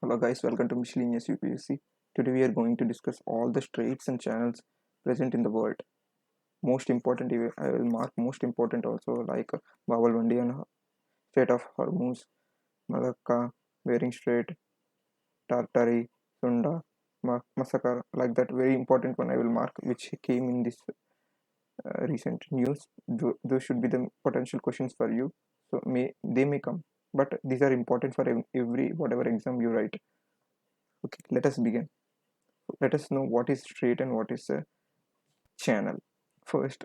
Hello guys, welcome to Miscellaneous UPSC. Today we are going to discuss all the straits and channels present in the world. Most important, I will mark most important also like Bawalwandi and Strait of Hormuz, Malacca, Bering Strait, Tartary, Sunda, Massacre, like that very important one I will mark which came in this recent news. Those should be the potential questions for you. So they may come, but these are important for every whatever exam you write. Okay, let us begin. Let us know what is strait and what is a channel. First,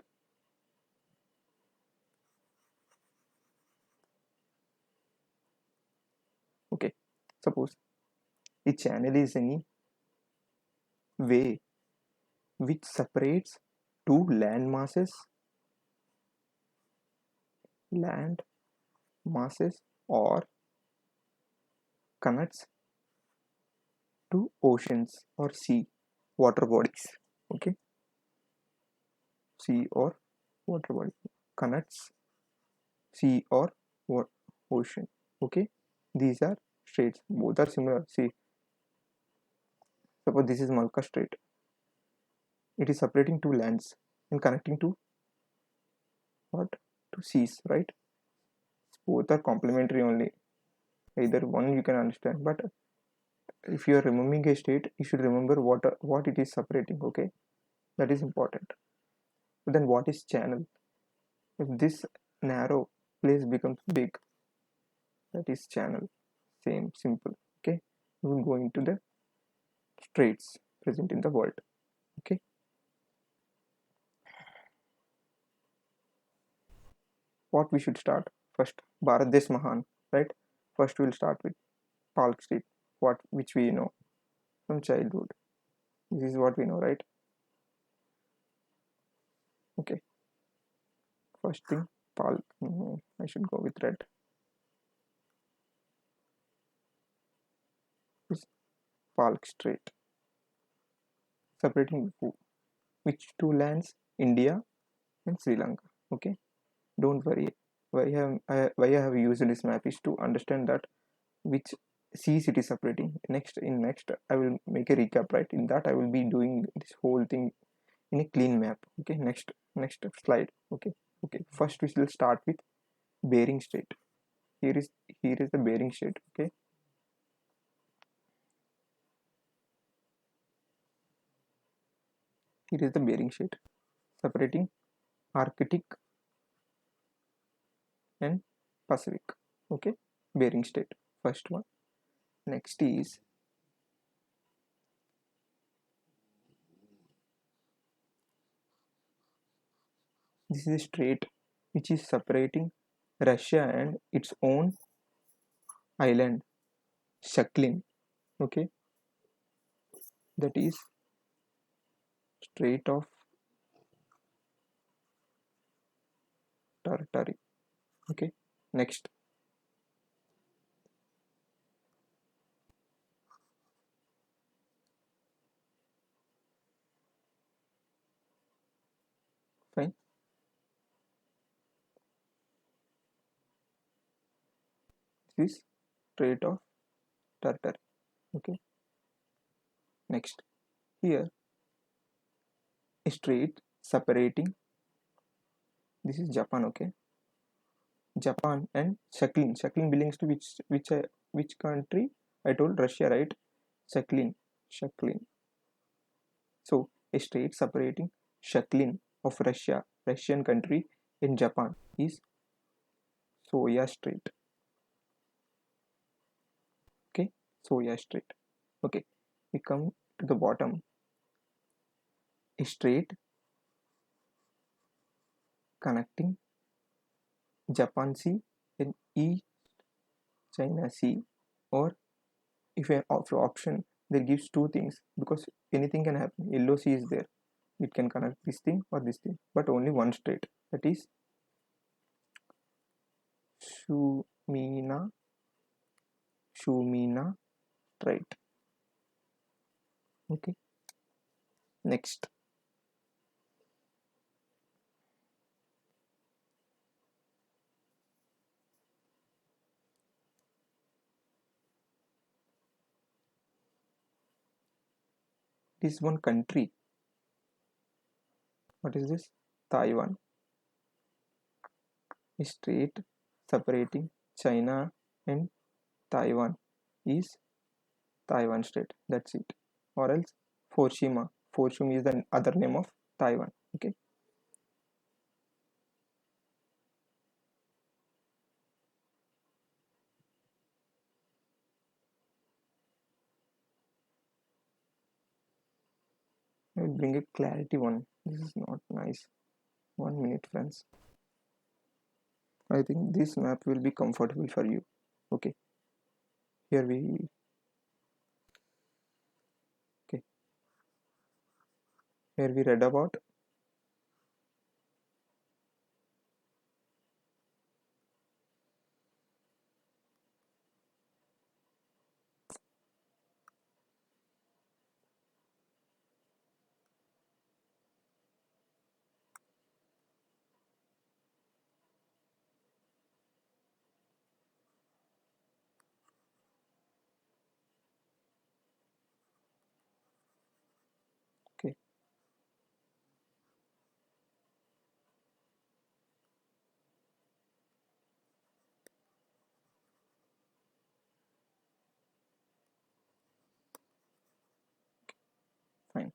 okay, suppose a channel is any way which separates two land masses, or connects two oceans or sea water bodies. Okay, sea or water body connects sea or ocean. Okay, these are straits. Both are similar. See, suppose this is Malacca Strait. It is separating two lands and connecting to what? To seas, right? Both are complementary only. Either one you can understand, but if you are remembering a state, you should remember what it is separating. Okay, that is important. But then what is channel? If this narrow place becomes big, that is channel. Same, simple. Okay, we will go into the straits present in the world. Okay, what we should start first? Bharat Desh Mahan, right? First we'll start with Palk Strait, what which we know from childhood. This is what we know, right? Okay, first thing, Palk. I should go with red. Is Palk Strait, separating which two lands? India and Sri Lanka. Okay, don't worry. Why I have used this map is to understand that which seas it is separating. Next, I will make a recap. Right, in that I will be doing this whole thing in a clean map. Okay, next slide. Okay. First we will start with Bering Strait. Here is the Bering Strait. Okay, here is the Bering Strait separating Arctic and Pacific. Okay, Bering Strait, first one. Next is this is a strait which is separating Russia and its own island, Sakhalin. Okay, that is Strait of Tartary. Okay, next, fine. This is Strait of Tartary. Okay, next, here a strait separating. This is Japan. Okay, Japan and Sakhalin. Sakhalin belongs to which country? I told Russia, right? Sakhalin. So a strait separating Sakhalin of Russian country in Japan is Soya Strait. Okay, Soya Strait. Okay, we come to the bottom. A strait connecting Japan Sea and East China Sea, or if an option there gives two things, because anything can happen. Yellow Sea is there, it can connect this thing or this thing, but only one strait, that is Shumina Shumina Strait. Okay, next, This one country. What is this? Taiwan. A strait separating China and Taiwan is Taiwan Strait. That's it. Or else Forshima. Forshima is the other name of Taiwan. Okay. I will bring a clarity one. This is not nice. 1 minute, friends. I think this map will be comfortable for you. Okay. Here we. Okay. Here we read about. Okay. Fine.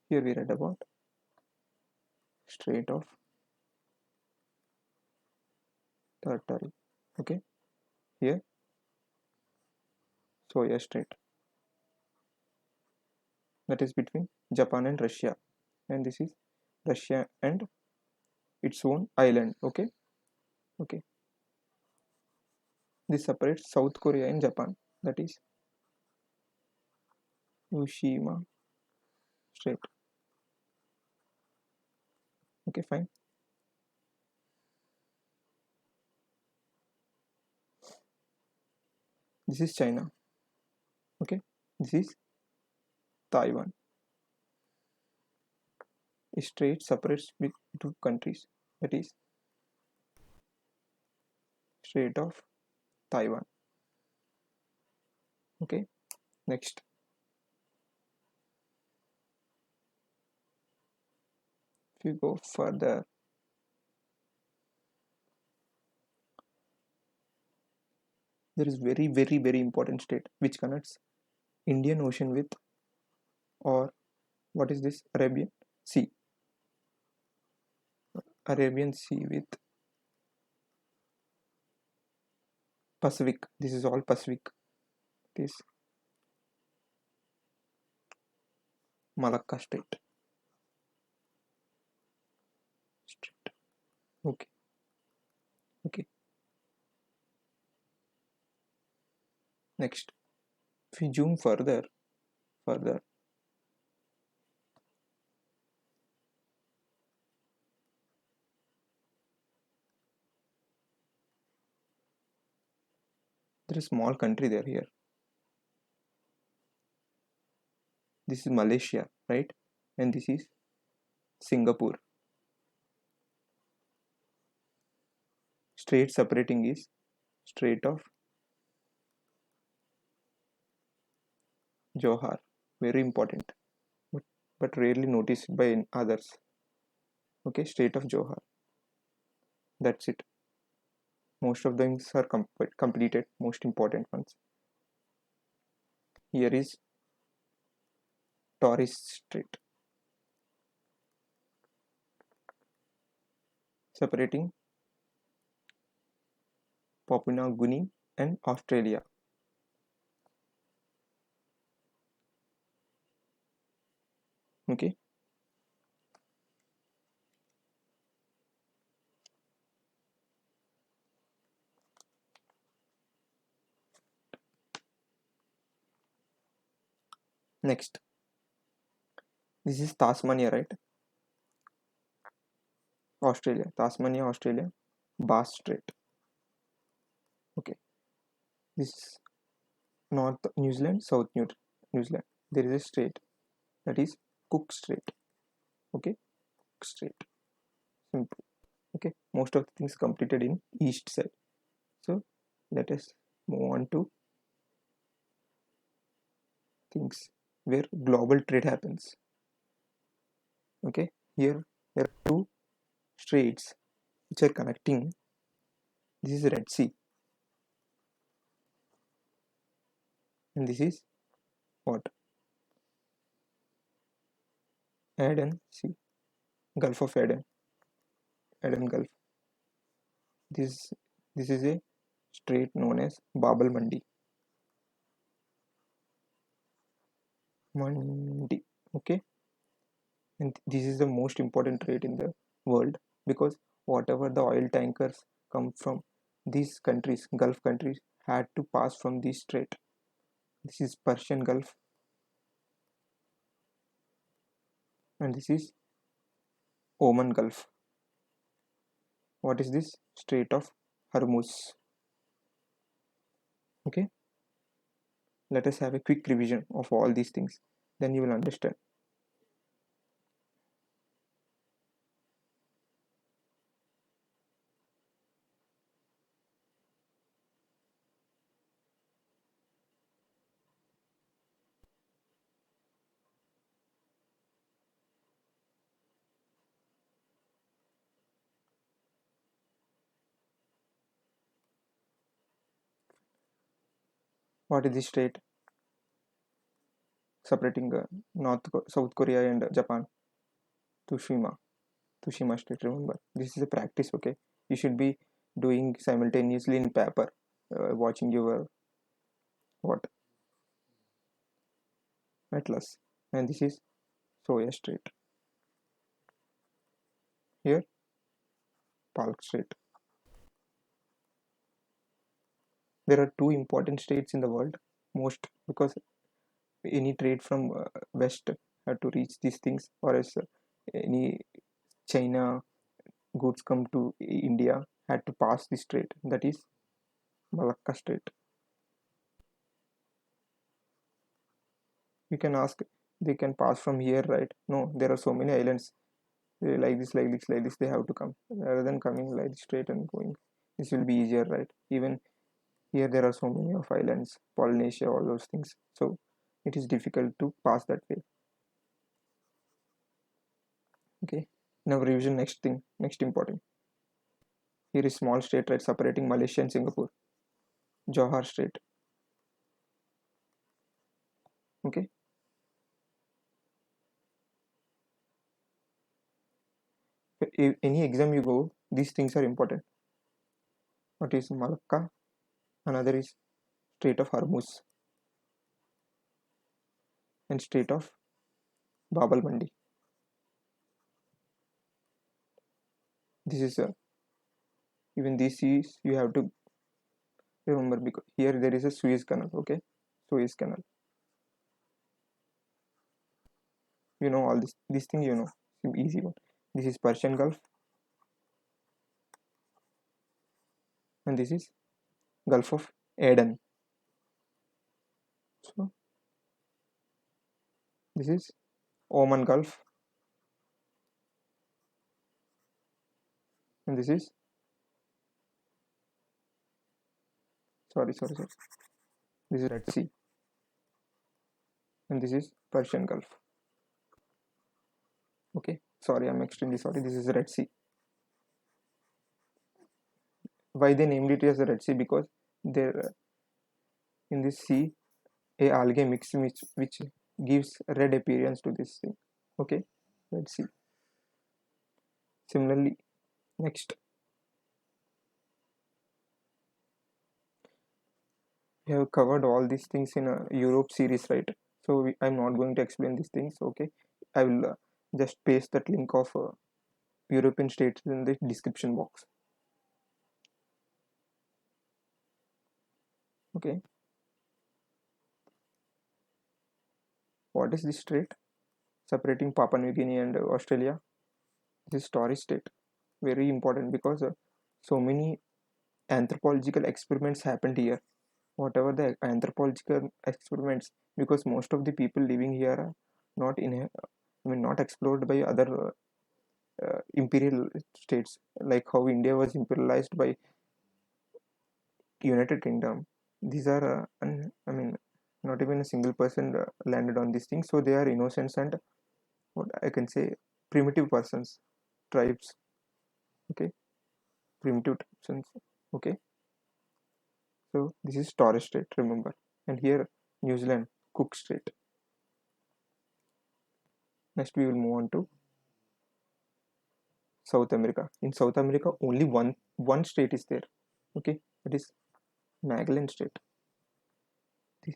Here we read about Strait of Tartary. Okay. Here Soya Strait. That is between Japan and Russia. And this is Russia and its own island. Okay. Okay. This separates South Korea and Japan. That is Ushima Strait. Okay, fine. This is China. Okay. This is Taiwan. A strait separates two countries. That is Strait of Taiwan. Okay. Next. If you go further, there is very important state which connects Indian Ocean with, or what is this, Arabian Sea with Pacific. This is all Pacific. This Malacca Strait. Okay. Okay. Next, if we zoom further, there is a small country there here. This is Malaysia, right? And this is Singapore. Strait separating is Strait of Johor. Very important, but rarely noticed by others. Okay, Strait of Johor. That's it. Most of them are completed. Most important ones. Here is Torres Strait, separating Papua New Guinea and Australia. Okay. Next, this is Tasmania, right? Australia, Tasmania, Australia, Bass Strait. Okay, this is North New Zealand, South New Zealand. There is a strait, that is Cook Strait. Okay, Cook Strait. Simple. Okay, most of the things completed in east side. So let us move on to things where global trade happens. Okay, here there are two straits which are connecting. This is Red Sea, and this is what? Aden Sea, Gulf of Aden, Aden Gulf. This this is a strait known as Babel Mandi. Mandi. Okay, and this is the most important trade in the world because whatever the oil tankers come from these countries, Gulf countries, had to pass from this strait. This is Persian Gulf, and this is Oman Gulf. What is this? Strait of Hormuz. Okay, let us have a quick revision of all these things. Then you will understand. What is the strait separating South Korea and Japan? Tsushima. Tsushima Strait. Remember, this is a practice. Okay, you should be doing simultaneously in paper, watching your what atlas, and this is Soya Strait. Here, Palk Strait. There are two important states in the world, most because any trade from west had to reach these things, or else any China goods come to India had to pass this strait. That is Malacca Strait. You can ask, they can pass from here, right? No, there are so many islands. Like this, like this, like this. They have to come rather than coming like straight and going. This will be easier, right? Even here, there are so many of islands, Polynesia, all those things. So it is difficult to pass that way. Okay. Now revision next thing, next important. Here is small state, right, separating Malaysia and Singapore. Johor Strait. Okay. Any exam you go, these things are important. What is Malacca? Another is Strait of Hormuz and Strait of Bab al Mandi. This is even these seas you have to remember because here there is a Suez Canal. Okay, Suez Canal. You know all this. This thing you know, easy one. This is Persian Gulf, and this is Gulf of Aden. So this is Oman Gulf, and this is sorry. This is Red Sea, and this is Persian Gulf. Okay, sorry, I'm extremely sorry. This is Red Sea. Why they named it as the Red Sea? Because there in this sea a algae mix which gives red appearance to this thing. Okay, Red Sea. Similarly, next we have covered all these things in a Europe series, right? So I'm not going to explain these things. Okay, I will just paste that link of European states in the description box. Okay, what is this strait separating Papua New Guinea and Australia? This is Torres Strait, very important because so many anthropological experiments happened here. Whatever the anthropological experiments, because most of the people living here are not in, I mean, not explored by other imperial states, like how India was imperialized by United Kingdom. These are, I mean, not even a single person landed on these things. So they are innocents and what I can say, primitive persons, tribes. Okay, primitive tribes. Okay, so this is Torres Strait, remember, and here New Zealand, Cook Strait. Next, we will move on to South America. In South America, only one state is there. Okay, that is Magellan State. This,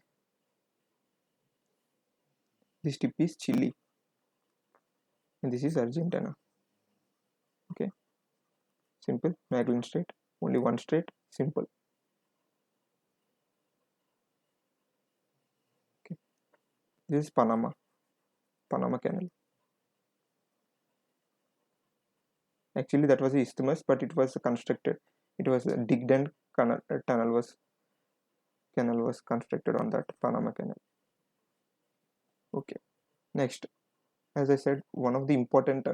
this tip is Chile, and this is Argentina. Okay, simple. Magellan State, only one state, simple. Okay, this is Panama, Panama Canal. Actually, that was the isthmus, but it was constructed. It was digged and canal was constructed on that Panama Canal. Okay. Next, as I said, one of the important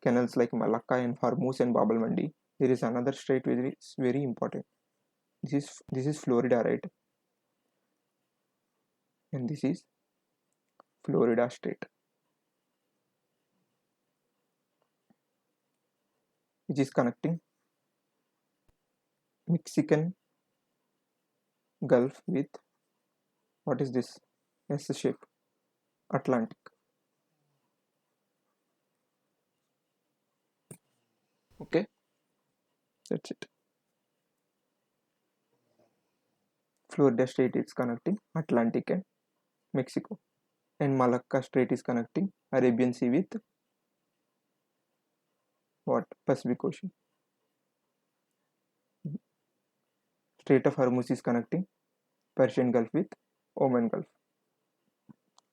canals like Malacca and Hormuz and Bab el Mandi. There is another strait which is very important. This is Florida, right? And this is Florida Strait, which is connecting Mexican Gulf with what is this? S shape, Atlantic. Okay, that's it. Florida Strait is connecting Atlantic and Mexico, and Malacca Strait is connecting Arabian Sea with what? Pacific Ocean. Strait of Hormuz is connecting Persian Gulf with Oman Gulf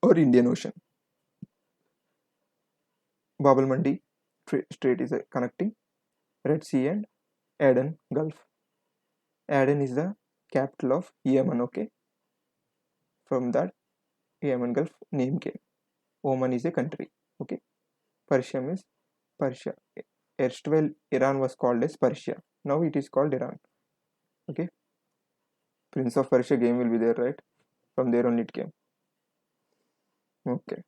or Indian Ocean. Bab el Mandi Strait is connecting Red Sea and Aden Gulf. Aden is the capital of Yemen. Okay, from that Yemen Gulf name came. Oman is a country. Okay, Persia is Persia. Erstwhile Iran was called as Persia. Now it is called Iran. Okay, Prince of Persia game will be there, right? From there only it came. Okay.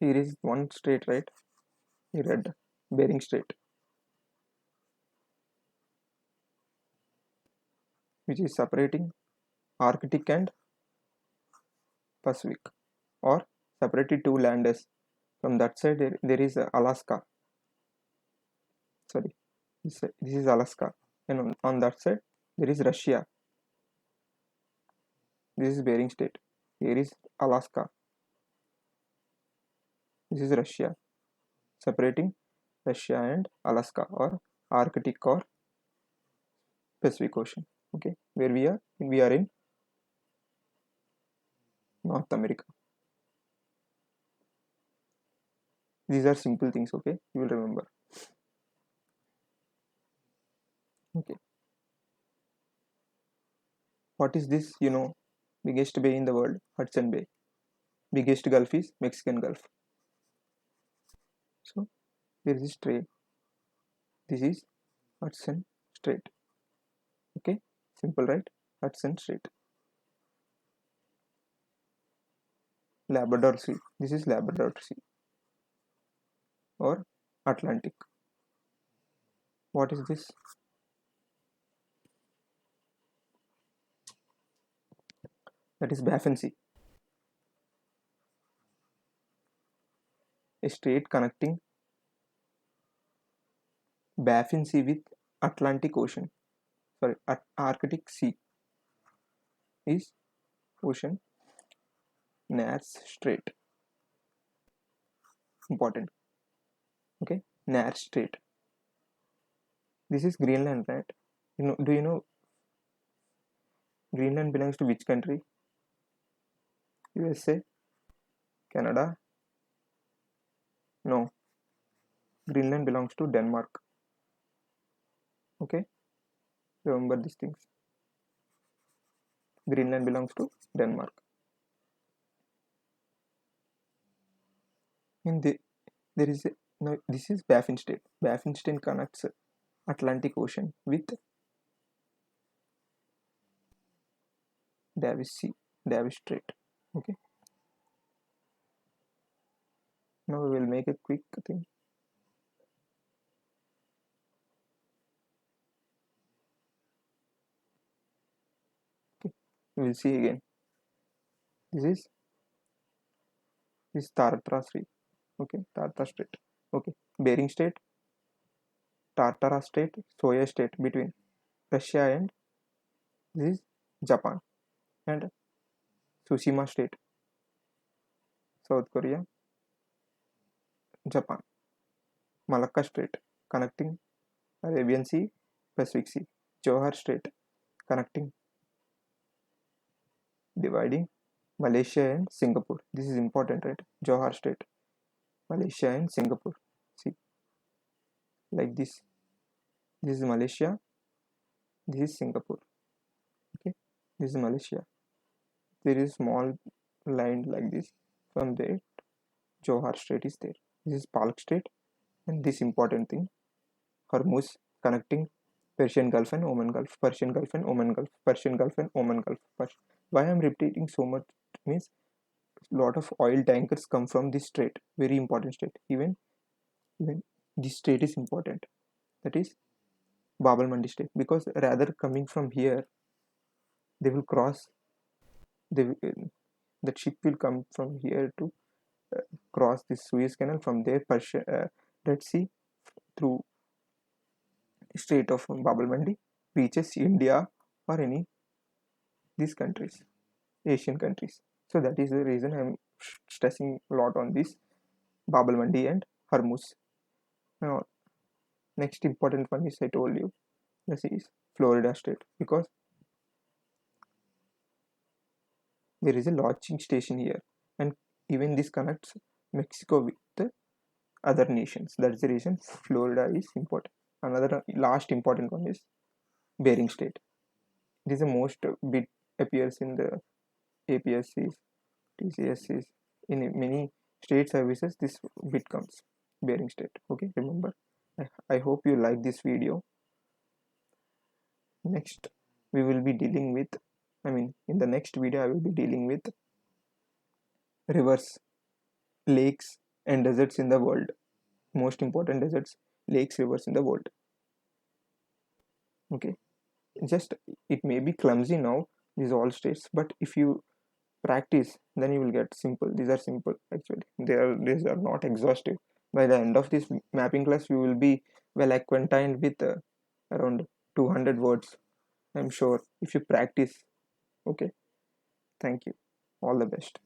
Here is one strait, right? He read Bering Strait, which is separating Arctic and Pacific, or separated two lands. From that side, there is Alaska. Sorry, this is Alaska, and on that side there is Russia. This is Bering Strait. Here is Alaska. This is Russia, separating Russia and Alaska, or Arctic or Pacific Ocean. Okay, where we are? We are in North America. These are simple things. Okay, you will remember. Okay, what is this? Biggest bay in the world, Hudson Bay. Biggest gulf is Mexican Gulf. So there is a strait. This is Hudson Strait. Okay, simple, right? Hudson Strait. Labrador Sea. This is Labrador Sea or Atlantic. What is this? That is Baffin Sea. A strait connecting Baffin Sea with Atlantic Ocean. Sorry, Arctic Sea is ocean. Nares Strait. Important. Okay, Nares Strait. This is Greenland, right? Do you know Greenland belongs to which country? USA? Canada? No. Greenland belongs to Denmark. Okay, remember these things. Greenland belongs to Denmark. In there is Now this is Baffin Strait. Baffin Strait connects Atlantic Ocean with Davis Sea, Davis Strait. Okay. Now we will make a quick thing. Okay. We will see again. This is Tartara Strait. Okay, Tartara Strait. Okay, Bering Strait, Tartara Strait, Soya Strait between Russia and this is Japan, and Tsushima Strait, South Korea, Japan. Malacca Strait connecting Arabian Sea, Pacific Sea. Johor Strait connecting, dividing Malaysia and Singapore. This is important, right? Johor Strait, Malaysia and Singapore. See, like this. This is Malaysia. This is Singapore. Okay, this is Malaysia. There is small line like this. From there, Johor Strait is there. This is Palk Strait, and this important thing, Hormuz connecting Persian Gulf and Oman Gulf, Persian Gulf and Oman Gulf, Persian Gulf and Oman Gulf. Why I'm repeating so much means lot of oil tankers come from this strait, very important strait. Even this strait is important. That is Bab al Mandi Strait, because rather coming from here, they will cross. They the ship will come from here to cross this Suez Canal, from there Persia, Red Sea, through Strait of Bab al Mandi, reaches India or any these countries, Asian countries. So that is the reason I'm stressing a lot on this Bab al Mandi and Hormuz. Now, next important one is I told you, this is Florida State, because there is a launching station here, and even this connects Mexico with the other nations. That's the reason Florida is important. Another last important one is Bering Strait. This is the most bit appears in the APSCs, TCSCs, in many state services. This bit comes Bering Strait. Okay, remember. I hope you like this video. Next, we will be dealing with. In the next video, I will be dealing with rivers, lakes, and deserts in the world. Most important deserts, lakes, rivers in the world. Okay, just it may be clumsy now, these all states, but if you practice, then you will get simple. These are simple actually. These are not exhaustive. By the end of this mapping class, you will be well acquainted with around 200 words. I'm sure if you practice. Okay, thank you. All the best.